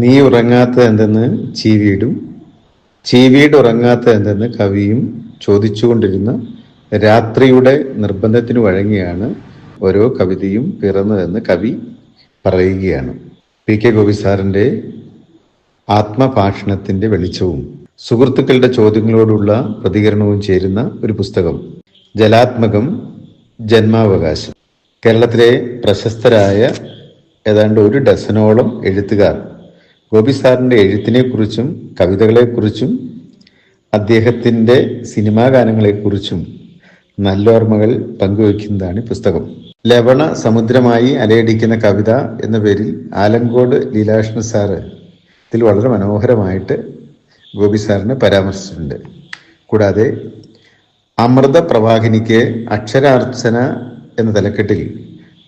നീ ഉറങ്ങാത്തത് എന്തെന്ന് ചീവീടും ചീവീട് ഉറങ്ങാത്തത് എന്തെന്ന് കവിയും ചോദിച്ചുകൊണ്ടിരുന്ന രാത്രിയുടെ നിർബന്ധത്തിന് വഴങ്ങിയാണ് ഓരോ കവിതയും പിറന്നതെന്ന് കവി പറയുകയാണ്. പി കെ ഗോപി സാറിൻ്റെ ആത്മഭാഷണത്തിൻ്റെ വെളിച്ചവും സുഹൃത്തുക്കളുടെ ചോദ്യങ്ങളോടുള്ള പ്രതികരണവും ചേരുന്ന ഒരു പുസ്തകം. ജലാത്മകം, ജന്മാവകാശം. കേരളത്തിലെ പ്രശസ്തരായ ഏതാണ്ട് 1 ഡസനോളം എഴുത്തുകാർ ഗോപി സാറിൻ്റെ എഴുത്തിനെക്കുറിച്ചും കവിതകളെക്കുറിച്ചും അദ്ദേഹത്തിൻ്റെ സിനിമാ ഗാനങ്ങളെക്കുറിച്ചും നല്ലോർമ്മകൾ പങ്കുവയ്ക്കുന്നതാണ് ഈ പുസ്തകം. ലവണ സമുദ്രമായി അലയടിക്കുന്ന കവിത എന്ന പേരിൽ ആലങ്കോട് ലീലാകൃഷ്ണ സാറ് ഇതിൽ വളരെ മനോഹരമായിട്ട് ഗോപി സാറിനെ പരാമർശിച്ചിട്ടുണ്ട്. കൂടാതെ അമൃത പ്രവാഹിനിക്ക് അക്ഷരാർച്ചന എന്ന തലക്കെട്ടിൽ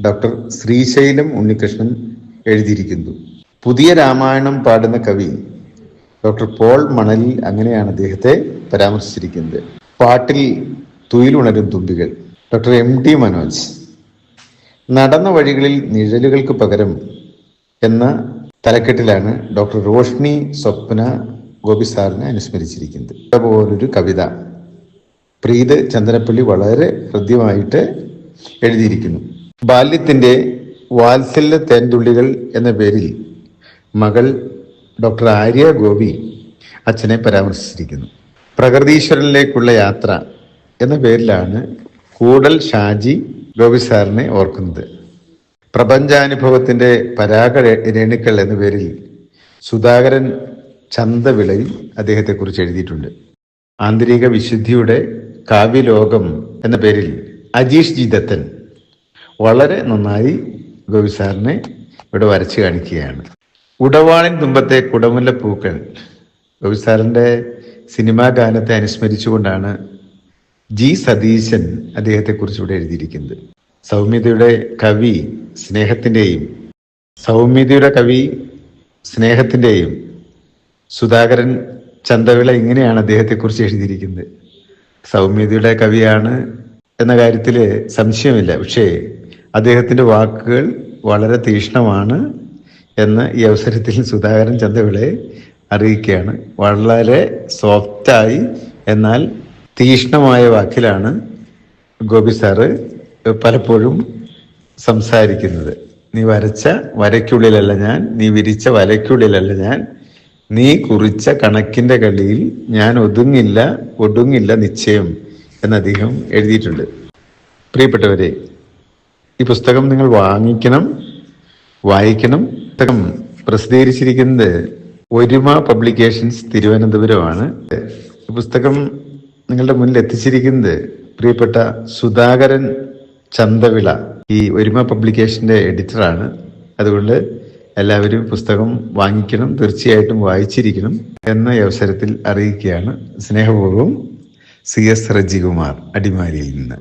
ഡോക്ടർ ശ്രീശൈലം ഉണ്ണികൃഷ്ണൻ എഴുതിയിരിക്കുന്നു. പുതിയ രാമായണം പാടുന്ന കവി ഡോക്ടർ പോൾ മണലിൽ അങ്ങനെയാണ് അദ്ദേഹത്തെ പരാമർശിച്ചിരിക്കുന്നത്. പാട്ടിൽ തുയിലുണരും തുമ്പികൾ ഡോക്ടർ MT മനോജ്. നടന്ന വഴികളിൽ നിഴലുകൾക്ക് പകരം എന്ന തലക്കെട്ടിലാണ് ഡോക്ടർ റോഷ്നി സ്വപ്ന ഗോപി സാറിനെ അനുസ്മരിച്ചിരിക്കുന്നത്. അതുപോലൊരു കവിത പ്രീത് ചന്ദ്രപ്പള്ളി വളരെ ഹൃദ്യമായിട്ട് എഴുതിയിരിക്കുന്നു. ബാല്യത്തിൻ്റെ വാത്സല്യ തേൻതുള്ളികൾ എന്ന പേരിൽ മകൾ ഡോക്ടർ ആര്യ ഗോപി അച്ഛനെ പരാമർശിച്ചിരിക്കുന്നു. പ്രകൃതീശ്വരനിലേക്കുള്ള യാത്ര എന്ന പേരിലാണ് കൂടൽ ഷാജി ഗോപി സാറിനെ ഓർക്കുന്നത്. പ്രപഞ്ചാനുഭവത്തിൻ്റെ പരാഗ രേണുക്കൾ എന്ന പേരിൽ സുധാകരൻ ചന്തവിളയിൽ അദ്ദേഹത്തെക്കുറിച്ച് എഴുതിയിട്ടുണ്ട്. ആന്തരിക വിശുദ്ധിയുടെ കാവ്യലോകം എന്ന പേരിൽ അജീഷ് ജി ദത്തൻ വളരെ നന്നായി ഗോപി സാറിനെ ഇവിടെ വരച്ചു കാണിക്കുകയാണ്. ഉടവാളിൻ തുമ്പത്തെ കുടമുല്ല പൂക്കൾ ഗോപി സാറിൻ്റെ സിനിമാ ഗാനത്തെ അനുസ്മരിച്ചുകൊണ്ടാണ് ജി സതീശൻ അദ്ദേഹത്തെക്കുറിച്ച് ഇവിടെ എഴുതിയിരിക്കുന്നത്. സൗമ്യതയുടെ കവി സ്നേഹത്തിൻ്റെയും സുധാകരൻ ചന്തവിള ഇങ്ങനെയാണ് അദ്ദേഹത്തെക്കുറിച്ച് എഴുതിയിരിക്കുന്നത്. സൗമ്യതയുടെ കവിയാണ് എന്ന കാര്യത്തിൽ സംശയമില്ല. പക്ഷേ അദ്ദേഹത്തിൻ്റെ വാക്കുകൾ വളരെ തീക്ഷ്ണമാണ് എന്ന് ഈ അവസരത്തിൽ സുധാകരൻ ചന്തവിളയെ അറിയിക്കുകയാണ്. വളരെ സോഫ്റ്റായി എന്നാൽ തീക്ഷ്ണമായ വാക്കിലാണ് ഗോപി സാറ് പലപ്പോഴും സംസാരിക്കുന്നത്. നീ വരച്ച വരയ്ക്കുള്ളിലല്ല ഞാൻ, നീ വിരിച്ച വലയ്ക്കുള്ളിലല്ല ഞാൻ, നീ കുറിച്ച കണക്കിൻ്റെ കളിയിൽ ഞാൻ ഒടുങ്ങില്ല നിശ്ചയം എന്ന് അദ്ദേഹം എഴുതിയിട്ടുണ്ട്. പ്രിയപ്പെട്ടവരെ, ഈ പുസ്തകം നിങ്ങൾ വായിക്കണം. പുസ്തകം പ്രസിദ്ധീകരിച്ചിരിക്കുന്നത് ഒരുമ പബ്ലിക്കേഷൻസ് തിരുവനന്തപുരമാണ്. ഈ പുസ്തകം നിങ്ങളുടെ മുന്നിൽ എത്തിച്ചിരിക്കുന്നത് പ്രിയപ്പെട്ട സുധാകരൻ ചന്തവിള, ഈ ഒരുമ പബ്ലിക്കേഷൻ്റെ എഡിറ്ററാണ്. അതുകൊണ്ട് എല്ലാവരും പുസ്തകം വാങ്ങിക്കണം, തീർച്ചയായിട്ടും വായിച്ചിരിക്കണം എന്ന അവസരത്തിൽ അറിയിക്കുകയാണ്. സ്നേഹപൂർവ്വം CS റജികുമാർ, അടിമാലിയിൽ നിന്ന്.